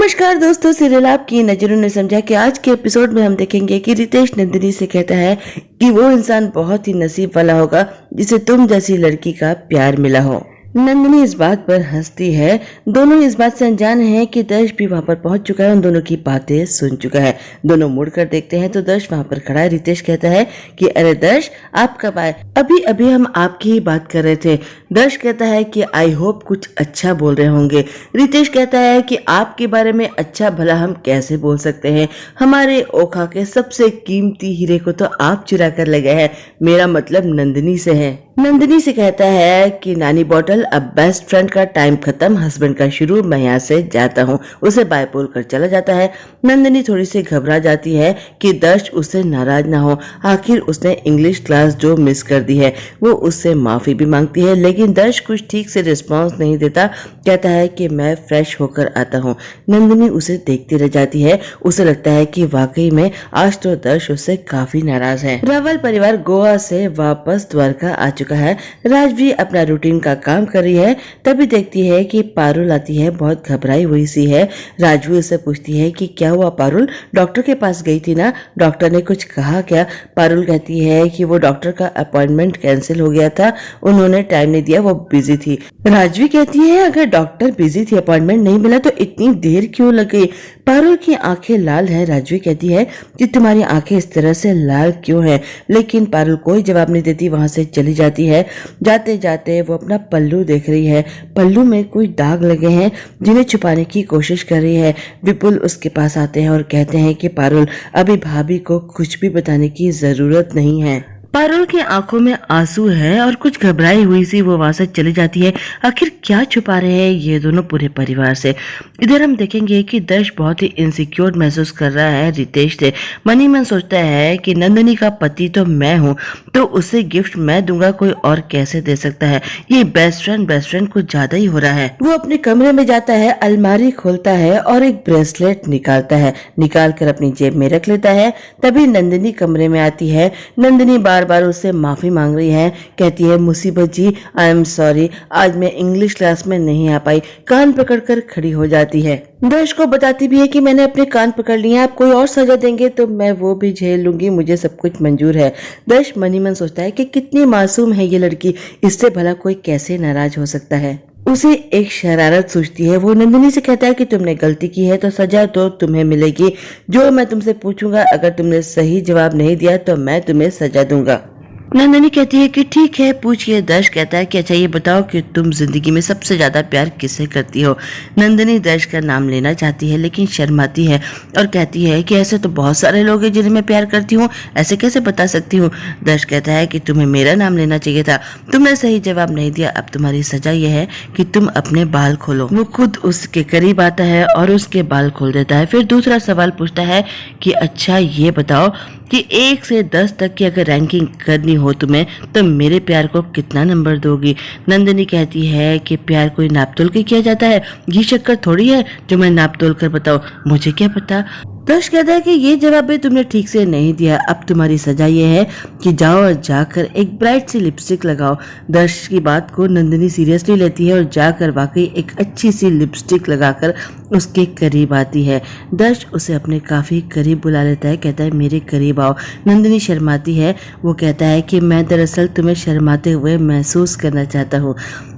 नमस्कार दोस्तों, सीरियल आपकी नजरों ने समझा कि आज के एपिसोड में हम देखेंगे कि रितेश नंदिनी से कहता है कि वो इंसान बहुत ही नसीब वाला होगा जिसे तुम जैसी लड़की का प्यार मिला हो। नंदिनी इस बात पर हंसती है। दोनों इस बात से अनजान हैं कि दर्श भी वहां पर पहुंच चुका है, उन दोनों की बातें सुन चुका है। दोनों मुड़कर देखते हैं तो दर्श वहां पर खड़ा है। रितेश कहता है कि अरे दर्श, आप कब आए? अभी अभी हम आपकी ही बात कर रहे थे। दर्श कहता है कि आई होप कुछ अच्छा बोल रहे होंगे। रितेश कहता है कि आपके बारे में अच्छा भला हम कैसे बोल सकते हैं? हमारे ओखा के सबसे कीमती हीरे को तो आप चुरा कर ले गए हैं। मेरा मतलब नंदिनी से है। नंदिनी से कहता है कि नानी बॉटल, अब बेस्ट फ्रेंड का टाइम खत्म, हस्बैंड का शुरू, मैं यहाँ से जाता हूँ। उसे बाय बोलकर चला जाता है। नंदिनी थोड़ी सी घबरा जाती है कि दर्श उससे नाराज ना हो। आखिर उसने इंग्लिश क्लास जो मिस कर दी है। वो उससे माफी भी मांगती है, लेकिन दर्श कुछ ठीक से रिस्पॉन्स नहीं देता। कहता है कि मैं फ्रेश होकर आता हूँ। नंदिनी उसे देखती रह जाती है। उसे लगता है कि वाकई में आज तो दर्श उससे काफी नाराज है। रावल परिवार गोवा से वापस द्वारका आ चुका है। राजवी अपना रूटीन का काम कर रही है। तभी देखती है कि पारुल आती है, बहुत घबराई हुई सी है। राजवी उससे पूछती है कि क्या हुआ पारुल, डॉक्टर के पास गई थी ना, डॉक्टर ने कुछ कहा क्या? पारुल कहती है कि वो डॉक्टर का अपॉइंटमेंट कैंसिल हो गया था, उन्होंने टाइम नहीं दिया, वो बिजी थी। राजवी कहती है अगर डॉक्टर बिजी थी, अपॉइंटमेंट नहीं मिला तो इतनी देर क्यों लग गई? पारुल की आंखें लाल है। राजवी कहती है कि तुम्हारी आंखें इस तरह से लाल क्यों है? लेकिन पारुल कोई जवाब नहीं देती, वहां से चली जाती है। जाते जाते वो अपना पल्लू देख रही है। पल्लू में कोई दाग लगे हैं जिन्हें छुपाने की कोशिश कर रही है। विपुल उसके पास आते हैं और कहते हैं कि पारुल, अभी भाभी को कुछ भी बताने की जरूरत नहीं है। पारुल की आंखों में आंसू है और कुछ घबराई हुई सी वो वहां से चली जाती है। आखिर क्या छुपा रहे हैं ये दोनों पूरे परिवार से? इधर हम देखेंगे कि दर्श बहुत ही इनसिक्योर महसूस कर रहा है रितेश से। मनी मन सोचता है कि नंदिनी का पति तो मैं हूँ, तो उसे गिफ्ट मैं दूंगा, कोई और कैसे दे सकता है? ये बेस्ट फ्रेंड कुछ ज्यादा ही हो रहा है। वो अपने कमरे में जाता है, अलमारी खोलता है और एक ब्रेसलेट निकालता है। निकाल कर अपनी जेब में रख लेता है। तभी नंदिनी कमरे में आती है। नंदिनी बार बार उससे माफी मांग रही है। कहती है मुसीबत जी, आई एम सॉरी, आज मैं इंग्लिश क्लास में नहीं आ पाई। कान पकड़कर खड़ी हो जाती है। दर्श को बताती भी है कि मैंने अपने कान पकड़ लिए, आप कोई और सजा देंगे तो मैं वो भी झेल लूंगी, मुझे सब कुछ मंजूर है। दर्श मनी मन सोचता है कि कितनी मासूम है ये लड़की, इससे भला कोई कैसे नाराज हो सकता है। उसे एक शरारत सूझती है। वो नंदिनी से कहता है कि तुमने गलती की है तो सजा तो तुम्हें मिलेगी। जो मैं तुमसे पूछूंगा, अगर तुमने सही जवाब नहीं दिया तो मैं तुम्हें सजा दूंगा। नंदिनी कहती है कि ठीक है, पूछिए। दर्श कहता है कि अच्छा ये बताओ कि तुम जिंदगी में सबसे ज्यादा प्यार किससे करती हो? नंदिनी दर्श का नाम लेना चाहती है लेकिन शर्माती है और कहती है कि ऐसे तो बहुत सारे लोग हैं जिन्हें मैं प्यार करती हूँ, ऐसे कैसे बता सकती हूँ? दर्श कहता है कि तुम्हें मेरा नाम लेना चाहिए था, तुमने सही जवाब नहीं दिया, अब तुम्हारी सजा यह है कि तुम अपने बाल खोलो। वो खुद उसके करीब आता है और उसके बाल खोल देता है। फिर दूसरा सवाल पूछता है कि अच्छा ये बताओ कि 1 से 10 तक की अगर रैंकिंग करनी हो तुम्हें तो मेरे प्यार को कितना नंबर दोगी? नंदिनी कहती है कि प्यार कोई नाप तोल के किया जाता है, घी शक्कर थोड़ी है जो मैं नाप तोल कर बताऊं, मुझे क्या पता। दर्श कहता है कि ये जवाब भी तुमने ठीक से नहीं दिया, अब तुम्हारी सजा ये है कि जाओ और जाकर एक ब्राइट सी लिपस्टिक लगाओ। दर्श की बात को नंदिनी सीरियसली लेती है और जाकर वाकई एक अच्छी सी लिपस्टिक लगाकर उसके करीब आती है। दर्श उसे अपने काफी करीब बुला लेता है, कहता है मेरे करीब आओ। नंदिनी शर्माती है। वो कहता है कि मैं दरअसल तुम्हें शर्माते हुए महसूस करना चाहता हूँ।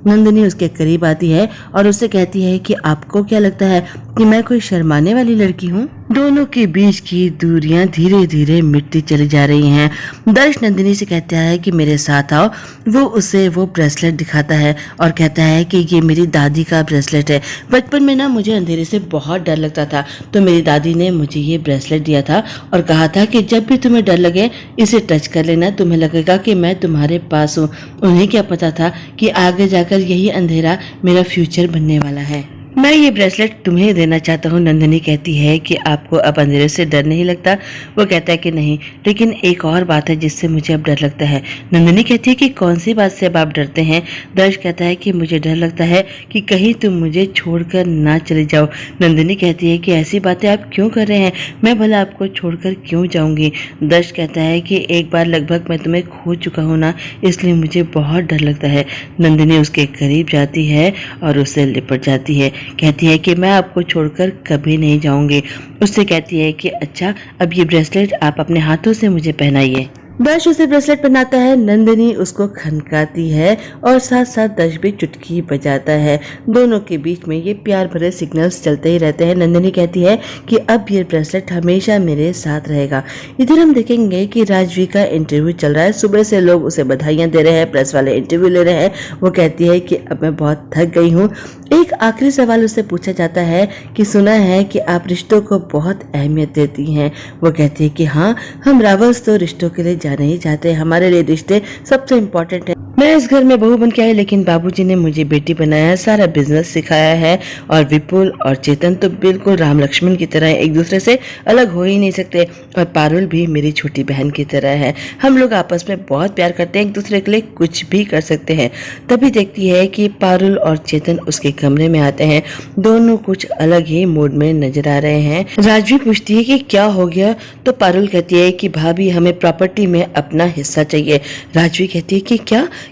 नंदिनी उसके करीब आती है और उससे कहती है कि आपको क्या लगता है कि मैं कोई शर्माने वाली लड़की हूँ? दोनों के बीच की दूरियां धीरे धीरे मिटती चली जा रही हैं। दर्श नंदिनी से कहता है कि मेरे साथ आओ। वो उसे वो ब्रेसलेट दिखाता है और कहता है कि ये मेरी दादी का ब्रेसलेट है। बचपन में ना मुझे अंधेरे से बहुत डर लगता था, तो मेरी दादी ने मुझे ये ब्रेसलेट दिया था और कहा था कि जब भी तुम्हें डर लगे इसे टच कर लेना, तुम्हें लगेगा कि मैं तुम्हारे पास हूँ। उन्हें क्या पता था कि आगे जाकर यही अंधेरा मेरा फ्यूचर बनने वाला है। मैं ये ब्रेसलेट तुम्हें देना चाहता हूँ। नंदिनी कहती है कि आपको अब अंधेरे से डर नहीं लगता? वो कहता है कि नहीं, लेकिन एक और बात है जिससे मुझे अब डर लगता है। नंदिनी कहती है कि कौन सी बात से अब आप डरते हैं? दर्श कहता है कि मुझे डर लगता है कि कहीं तुम मुझे छोड़कर ना चले जाओ। नंदिनी कहती है कि ऐसी बातें आप क्यों कर रहे हैं, मैं भला आपको छोड़कर क्यों जाऊंगी? दर्श कहता है कि एक बार लगभग मैं तुम्हें खो चुका हूँ ना, इसलिए मुझे बहुत डर लगता है। नंदिनी उसके करीब जाती है और उससे लिपट जाती है। कहती है कि मैं आपको छोड़कर कभी नहीं जाऊंगी। उससे कहती है कि अच्छा, अब ये ब्रेसलेट आप अपने हाथों से मुझे पहनाइए। दर्श उसे ब्रेसलेट पहनाता है। नंदिनी उसको खनकाती है और साथ साथ दर्श भी चुटकी बजाता है। दोनों के बीच में ये प्यार भरे सिग्नल्स चलते ही रहते हैं। नंदिनी कहती है कि अब ये ब्रेसलेट हमेशा मेरे साथ रहेगा। इधर हम देखेंगे कि राजवी का इंटरव्यू चल रहा है। सुबह से लोग उसे बधाइयां दे रहे हैं, प्रेस वाले इंटरव्यू ले रहे हैं। वो कहती है कि अब मैं बहुत थक गई हूँ। एक आखिरी सवाल उससे पूछा जाता है कि सुना है कि आप रिश्तों को बहुत अहमियत देती हैं। वो कहती है कि हाँ, हम रावल्स तो रिश्तों के लिए जाने ही चाहते हैं, हमारे लिए रिश्ते सबसे इम्पोर्टेंट है। मैं इस घर में बहू बन के आई, लेकिन बाबूजी ने मुझे बेटी बनाया है, सारा बिजनेस सिखाया है। और विपुल और चेतन तो बिल्कुल राम लक्ष्मण की तरह एक दूसरे से अलग हो ही नहीं सकते। और पारुल भी मेरी छोटी बहन की तरह है। हम लोग आपस में बहुत प्यार करते हैं, एक दूसरे के लिए कुछ भी कर सकते हैं। तभी देखती है कि पारुल और चेतन उसके कमरे में आते हैं। दोनों कुछ अलग ही मूड में नजर आ रहे हैं। राजवी पूछती है कि क्या हो गया, तो पारुल कहती है कि भाभी, हमें प्रॉपर्टी में अपना हिस्सा चाहिए। राजवी कहती है कि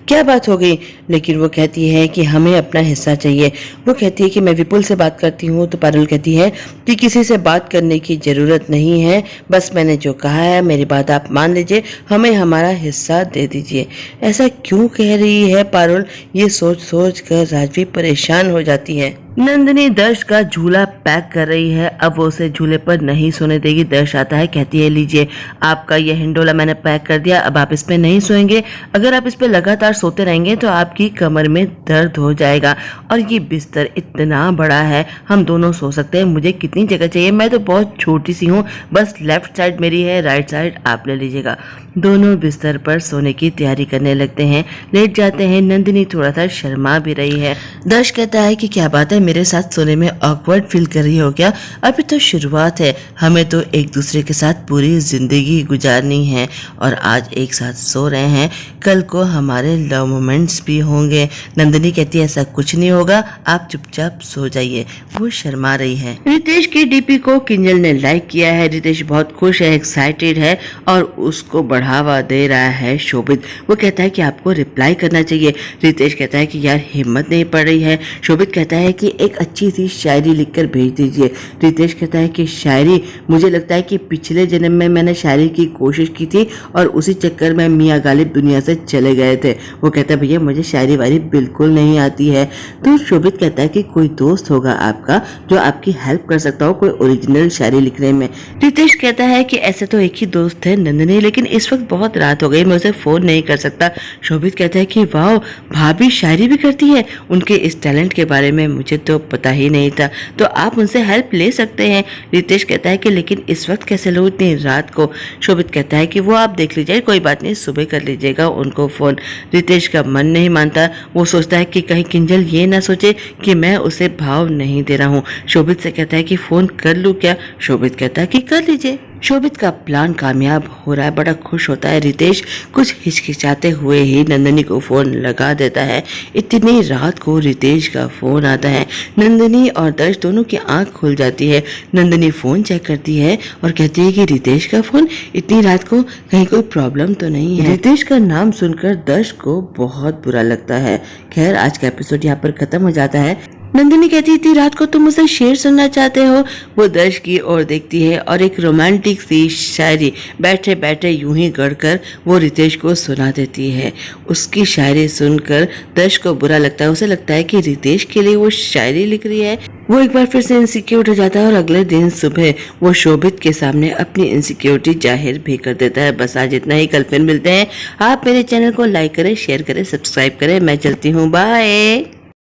क्या बात हो गई, लेकिन वो कहती है कि हमें अपना हिस्सा चाहिए। वो कहती है कि मैं विपुल से बात करती हूँ। तो पारुल कहती है कि किसी से बात करने की जरूरत नहीं है, बस मैंने जो कहा है मेरी बात आप मान लीजिए, हमें हमारा हिस्सा दे दीजिए। ऐसा क्यों कह रही है पारुल, ये सोच सोच कर राजवी परेशान हो जाती है। नंदिनी दर्श का झूला पैक कर रही है। अब वो उसे झूले पर नहीं सोने देगी। दर्श आता है, कहती है लीजिए आपका ये हिंडोला मैंने पैक कर दिया, अब आप इस पे नहीं सोएंगे। अगर आप इस पे लगातार सोते रहेंगे तो आपकी कमर में दर्द हो जाएगा। और ये बिस्तर इतना बड़ा है, हम दोनों सो सकते हैं। मुझे कितनी जगह चाहिए, मैं तो बहुत छोटी सी हूँ, बस लेफ्ट साइड मेरी है, राइट साइड आप ले लीजिएगा। दोनों बिस्तर पर सोने की तैयारी करने लगते हैं, लेट जाते हैं। नंदिनी थोड़ा सा शर्मा भी रही है। दर्श कहता है कि क्या बात है, मेरे साथ सोने में ऑकवर्ड फील कर रही हो क्या? अभी तो शुरुआत है, हमें तो एक दूसरे के साथ पूरी जिंदगी गुजारनी है। और आज एक साथ सो रहे हैं, कल को हमारे लव मोमेंट्स भी होंगे। नंदिनी कहती है ऐसा कुछ नहीं होगा, आप चुपचाप सो जाइए। वो शर्मा रही है। रितेश की डीपी को किंजल ने लाइक किया है। रितेश बहुत खुश है, एक्साइटेड है और उसको बढ़ावा दे रहा है शोभित। वो कहता है कि आपको रिप्लाई करना चाहिए। रितेश कहता है कि यार हिम्मत नहीं पड़ रही है। शोभित कहता है कि एक अच्छी सी शायरी लिखकर भेज दीजिए। रितेश कहता है कि शायरी, मुझे लगता है कि पिछले जन्म में मैंने शायरी की कोशिश की थी और उसी चक्कर में मियां गालिब दुनिया से चले गए थे। वो कहता है भैया मुझे शायरी वारी बिल्कुल नहीं आती है। तो शोभित कहता है कि कोई दोस्त होगा आपका जो आपकी हेल्प कर सकता हो कोई ओरिजिनल शायरी लिखने में। रितेश कहता है कि ऐसे तो एक ही दोस्त है नंदिनी, लेकिन इस वक्त बहुत रात हो गई, मैं उसे फोन नहीं कर सकता। शोभित कहता है कि वाह, भाभी शायरी भी करती है। उनके इस टैलेंट के बारे में मुझे तो पता ही नहीं था, तो आप उनसे हेल्प ले सकते हैं। रितेश कहता है कि लेकिन इस वक्त कैसे लो, इतनी रात को? शोभित कहता है कि वो आप देख लीजिए, कोई बात नहीं, सुबह कर लीजिएगा उनको फोन। रितेश का मन नहीं मानता। वो सोचता है कि कहीं किंजल ये ना सोचे कि मैं उसे भाव नहीं दे रहा हूँ। शोभित से कहता है कि फोन कर लूँ क्या? शोभित कहता है कि कर लीजिए। शोभित का प्लान कामयाब हो रहा है, बड़ा खुश होता है। रितेश कुछ हिचकिचाते हुए ही नंदिनी को फोन लगा देता है। इतनी रात को रितेश का फोन आता है। नंदिनी और दर्श दोनों की आंख खुल जाती है। नंदिनी फोन चेक करती है और कहती है कि रितेश का फोन इतनी रात को, कहीं कोई प्रॉब्लम तो नहीं है? रितेश का नाम सुनकर दर्श को बहुत बुरा लगता है। खैर आज का एपिसोड यहाँ पर खत्म हो जाता है। नंदिनी कहती थी रात को तुम मुझसे शेर सुनना चाहते हो। वो दर्श की ओर देखती है और एक रोमांटिक सी शायरी बैठे बैठे यूं ही गढ़कर वो रितेश को सुना देती है। उसकी शायरी सुनकर दर्श को बुरा लगता है। उसे लगता है कि रितेश के लिए वो शायरी लिख रही है। वो एक बार फिर से इनसिक्योर हो जाता है और अगले दिन सुबह वो शोभित के सामने अपनी इनसिक्योरिटी जाहिर भी कर देता है। बस आज इतना ही, कल फिर मिलते हैं। आप मेरे चैनल को लाइक करें, शेयर करें, सब्सक्राइब करें। मैं चलती हूँ, बाय।